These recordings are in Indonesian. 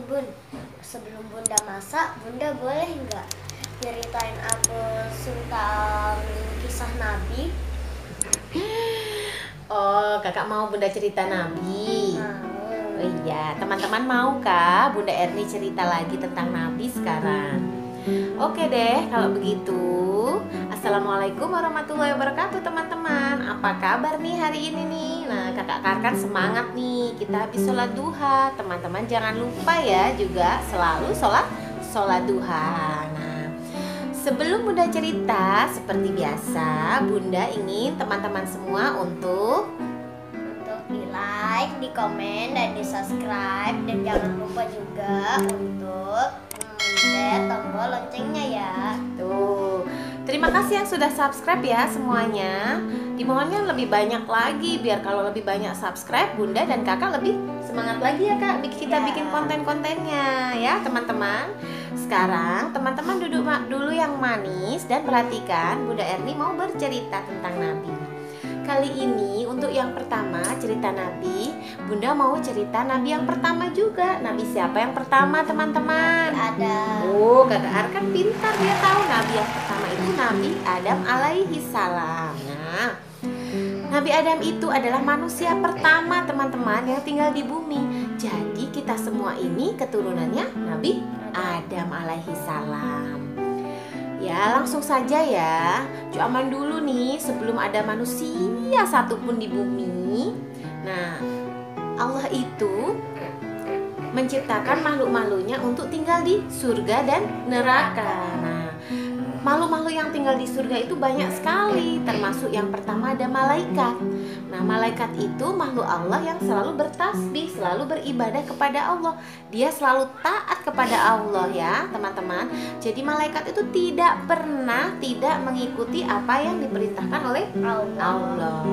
Bun, sebelum Bunda masak, Bunda boleh nggak ceritain aku tentang kisah Nabi? Oh, kakak mau Bunda cerita Nabi. Mau. Oh iya, teman-teman mau kah Bunda Erni cerita lagi tentang Nabi sekarang? Oke deh, kalau begitu Assalamualaikum warahmatullahi wabarakatuh teman-teman. Apa kabar nih hari ini nih? Nah, kakak Karkan semangat nih. Kita habis sholat duha. Teman-teman jangan lupa ya juga selalu sholat duha. Nah, sebelum Bunda cerita, seperti biasa Bunda ingin teman-teman semua untuk di like, di komen, dan di subscribe. Dan jangan lupa juga untuk mencet tombol loncengnya ya. Tuh, terima kasih yang sudah subscribe ya semuanya. Dimohonnya lebih banyak lagi, biar kalau lebih banyak subscribe Bunda dan kakak lebih semangat lagi ya kak. Kita bikin konten-kontennya ya teman-teman. Sekarang teman-teman duduk dulu yang manis dan perhatikan Bunda Erni mau bercerita tentang Nabi. Kali ini untuk yang pertama cerita Nabi, Bunda mau cerita Nabi yang pertama juga. Nabi siapa yang pertama teman-teman? Ada. Oh, kakak Arkan pintar, dia tahu Nabi yang pertama itu Nabi Adam alaihi salam. Nah, Nabi Adam itu adalah manusia pertama teman-teman yang tinggal di bumi. Jadi kita semua ini keturunannya Nabi Adam alaihi salam. Ya, langsung saja ya. Zaman dulu nih, sebelum ada manusia satupun di bumi. Nah, Allah itu menciptakan makhluk-makhluknya untuk tinggal di surga dan neraka. Nah, makhluk-makhluk yang tinggal di surga itu banyak sekali. Termasuk yang pertama ada malaikat. Nah, malaikat itu makhluk Allah yang selalu bertasbih, selalu beribadah kepada Allah. Dia selalu taat kepada Allah ya teman-teman. Jadi malaikat itu tidak pernah tidak mengikuti apa yang diperintahkan oleh Allah.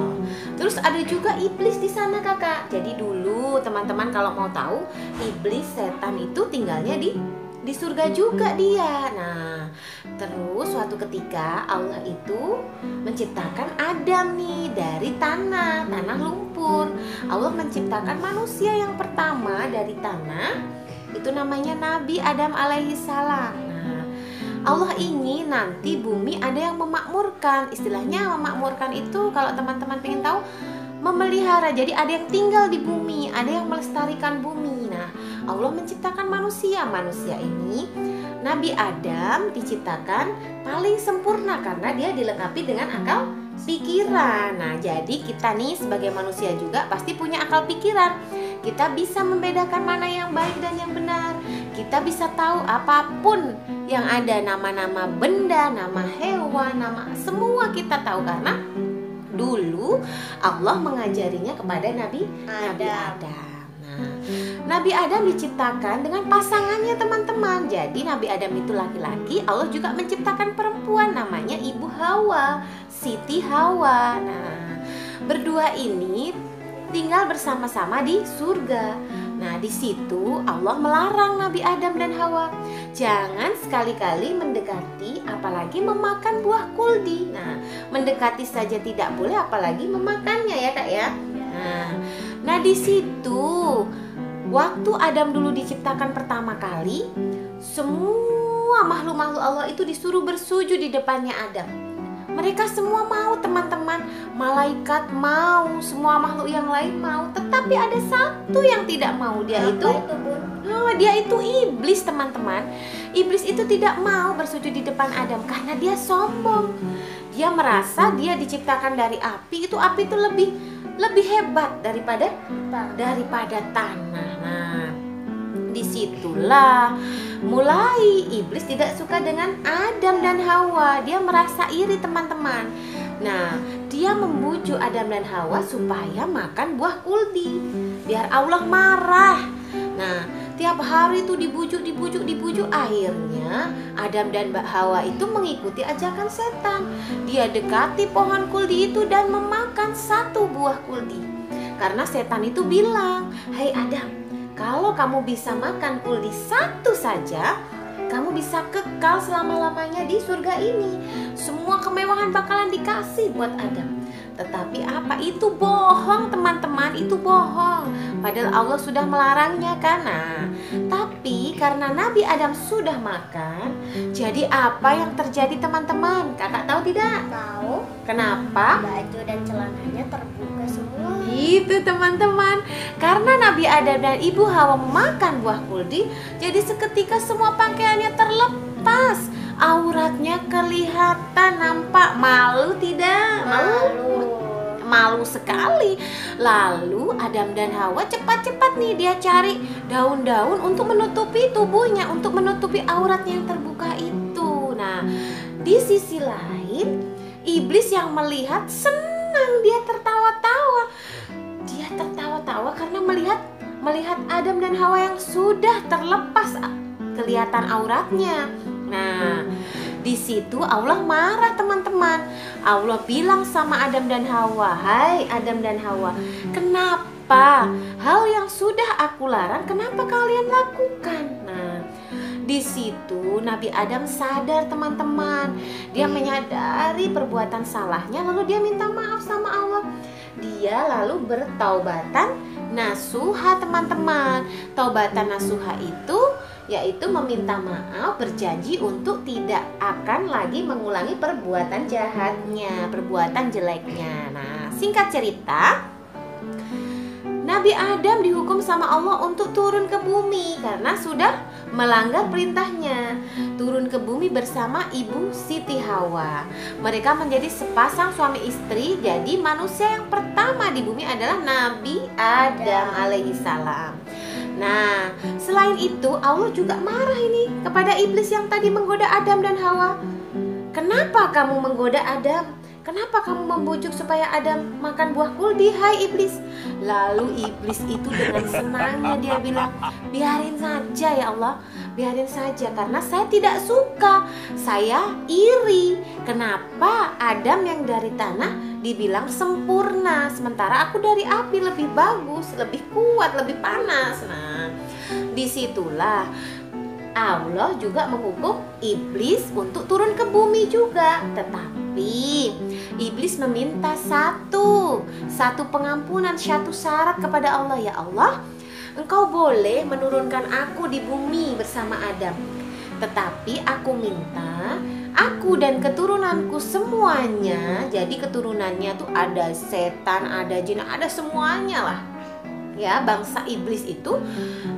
Terus ada juga iblis di sana kakak. Jadi dulu teman-teman kalau mau tahu, iblis setan itu tinggalnya di surga juga dia. Nah, terus suatu ketika Allah itu menciptakan Adam nih dari tanah lumpur. Allah menciptakan manusia yang pertama dari tanah, itu namanya Nabi Adam alaihi salam. Nah, Allah ingin nanti bumi ada yang memakmurkan. Istilahnya memakmurkan itu kalau teman-teman pengen tahu, memelihara. Jadi ada yang tinggal di bumi, ada yang melestarikan bumi. Nah, Allah menciptakan manusia. Manusia ini Nabi Adam diciptakan paling sempurna karena dia dilengkapi dengan akal pikiran. Nah, jadi kita nih sebagai manusia juga pasti punya akal pikiran. Kita bisa membedakan mana yang baik dan yang benar. Kita bisa tahu apapun yang ada, nama-nama benda, nama hewan, nama semua kita tahu karena dulu Allah mengajarinya kepada Nabi Adam. Nah, Nabi Adam diciptakan dengan pasangannya teman-teman. Jadi Nabi Adam itu laki-laki, Allah juga menciptakan perempuan namanya Ibu Hawa, Siti Hawa. Nah, berdua ini tinggal bersama-sama di surga. Nah, di situ Allah melarang Nabi Adam dan Hawa, jangan sekali-kali mendekati, apalagi memakan buah kuldi. Nah, mendekati saja tidak boleh, apalagi memakannya ya kak ya. Nah di situ waktu Adam dulu diciptakan pertama kali, semua makhluk-makhluk Allah itu disuruh bersujud di depannya Adam. Mereka semua mau teman-teman, malaikat mau, semua makhluk yang lain mau, tetapi ada satu yang tidak mau. Dia itu iblis teman-teman. Iblis itu tidak mau bersujud di depan Adam karena dia sombong. Dia merasa dia diciptakan dari api, itu api itu lebih hebat daripada tanah. Nah, disitulah mulai iblis tidak suka dengan Adam dan Hawa. Dia merasa iri teman-teman. Nah, dia membujuk Adam dan Hawa supaya makan buah kuldi biar Allah marah. Nah, tiap hari itu dibujuk. Akhirnya Adam dan Hawa itu mengikuti ajakan setan. Dia dekati pohon kuldi itu dan memakan satu buah kuldi. Karena setan itu bilang, "Hai Adam, kalau kamu bisa makan kuldi satu saja, kamu bisa kekal selama-lamanya di surga ini. Semua kemewahan bakalan dikasih buat Adam. Tetapi apa itu bohong teman-teman, itu bohong. Padahal Allah sudah melarangnya kan. Nah, tapi karena Nabi Adam sudah makan, jadi apa yang terjadi teman-teman? Kakak tahu tidak? Tahu. Kenapa? Baju dan celananya terbuka semua. Itu teman-teman, karena Nabi Adam dan Ibu Hawa memakan buah kuldi, jadi seketika semua pakaiannya terlepas. Auratnya kelihatan, nampak. Malu tidak? Malu sekali. Lalu Adam dan Hawa cepat-cepat nih dia cari daun-daun untuk menutupi tubuhnya, untuk menutupi auratnya yang terbuka itu. Nah, di sisi lain iblis yang melihat senang, dia tertawa-tawa. Dia tertawa-tawa karena melihat Adam dan Hawa yang sudah terlepas kelihatan auratnya. Nah, di situ Allah marah teman-teman. Allah bilang sama Adam dan Hawa, "Hai Adam dan Hawa, kenapa hal yang sudah aku larang, kenapa kalian lakukan?" Nah, di situ Nabi Adam sadar teman-teman. Dia menyadari perbuatan salahnya, lalu dia minta maaf sama Allah. Dia lalu bertaubatan nasuha teman-teman. Taubatan nasuha itu yaitu meminta maaf, berjanji untuk tidak akan lagi mengulangi perbuatan jahatnya, perbuatan jeleknya. Nah, singkat cerita, Nabi Adam dihukum sama Allah untuk turun ke bumi karena sudah melanggar perintahnya. Turun ke bumi bersama ibu Siti Hawa. Mereka menjadi sepasang suami istri. Jadi manusia yang pertama di bumi adalah Nabi Adam alaihissalam. Nah, selain itu Allah juga marah ini kepada iblis yang tadi menggoda Adam dan Hawa. Kenapa kamu menggoda Adam? Kenapa kamu membujuk supaya Adam makan buah kuldi, hai iblis? Lalu iblis itu dengan senangnya dia bilang, biarin saja ya Allah, biarin saja karena saya tidak suka, saya iri. Kenapa Adam yang dari tanah dibilang sempurna, sementara aku dari api lebih bagus, lebih kuat, lebih panas. Nah, disitulah Allah juga menghukum iblis untuk turun ke bumi juga. Tetapi iblis meminta satu pengampunan, satu syarat kepada Allah. Ya Allah, Engkau boleh menurunkan aku di bumi bersama Adam, tetapi aku minta aku dan keturunanku semuanya, jadi keturunannya tuh ada setan, ada jin, ada semuanya lah, ya, bangsa iblis itu,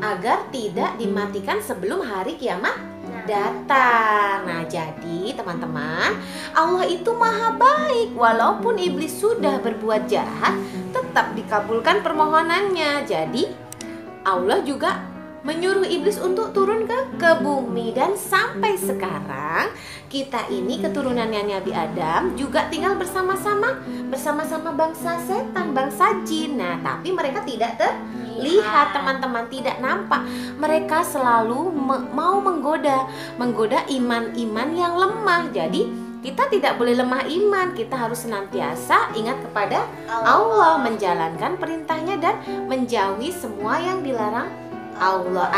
agar tidak dimatikan sebelum hari kiamat datang. Nah, jadi teman-teman, Allah itu maha baik. Walaupun iblis sudah berbuat jahat, tetap dikabulkan permohonannya. Jadi Allah juga menyuruh iblis untuk turun ke bumi. Dan sampai sekarang kita ini keturunannya Nabi Adam juga tinggal bersama-sama bangsa setan, bangsa jin. Nah, tapi mereka tidak terlihat teman-teman, tidak nampak. Mereka selalu mau menggoda iman-iman yang lemah. Jadi kita tidak boleh lemah iman, kita harus senantiasa ingat kepada Allah, menjalankan perintahnya dan menjauhi semua yang dilarang Allah,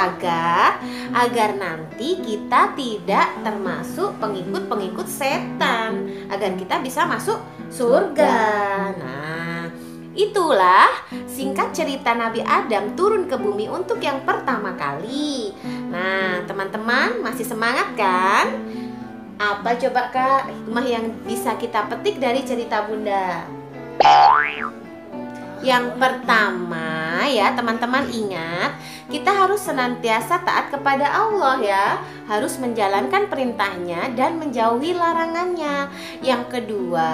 agar nanti kita tidak termasuk pengikut-pengikut setan, agar kita bisa masuk surga. Nah, itulah singkat cerita Nabi Adam turun ke bumi untuk yang pertama kali. Nah, teman-teman masih semangat kan? Apa coba Kak hikmah yang bisa kita petik dari cerita Bunda? Yang pertama ya teman-teman, ingat, kita harus senantiasa taat kepada Allah ya, harus menjalankan perintahnya dan menjauhi larangannya. Yang kedua,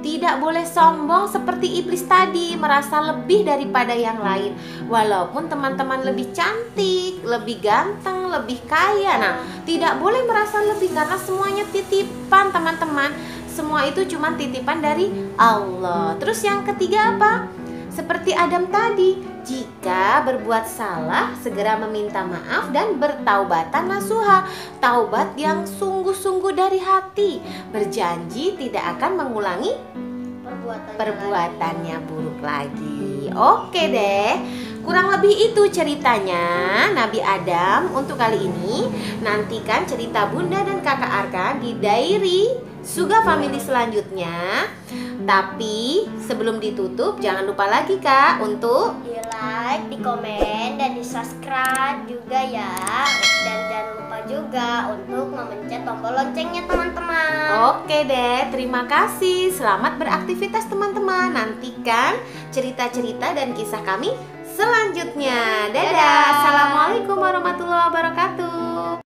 tidak boleh sombong seperti iblis tadi, merasa lebih daripada yang lain. Walaupun teman-teman lebih cantik, lebih ganteng, lebih kaya, nah tidak boleh merasa lebih karena semuanya titipan teman-teman. Semua itu cuma titipan dari Allah. Terus yang ketiga apa? Seperti Adam tadi, jika berbuat salah segera meminta maaf dan bertaubatan nasuha, taubat yang sungguh-sungguh dari hati, berjanji tidak akan mengulangi perbuatannya buruk lagi. Oke deh, kurang lebih itu ceritanya Nabi Adam untuk kali ini. Nantikan cerita Bunda dan Kakak Arka di diary Suga Family selanjutnya. Tapi sebelum ditutup jangan lupa lagi Kak untuk di like, di komen, dan di subscribe juga ya. Dan jangan lupa juga untuk memencet tombol loncengnya teman-teman. Oke deh, terima kasih. Selamat beraktivitas teman-teman. Nantikan cerita-cerita dan kisah kami selanjutnya. Dadah. Assalamualaikum warahmatullahi wabarakatuh.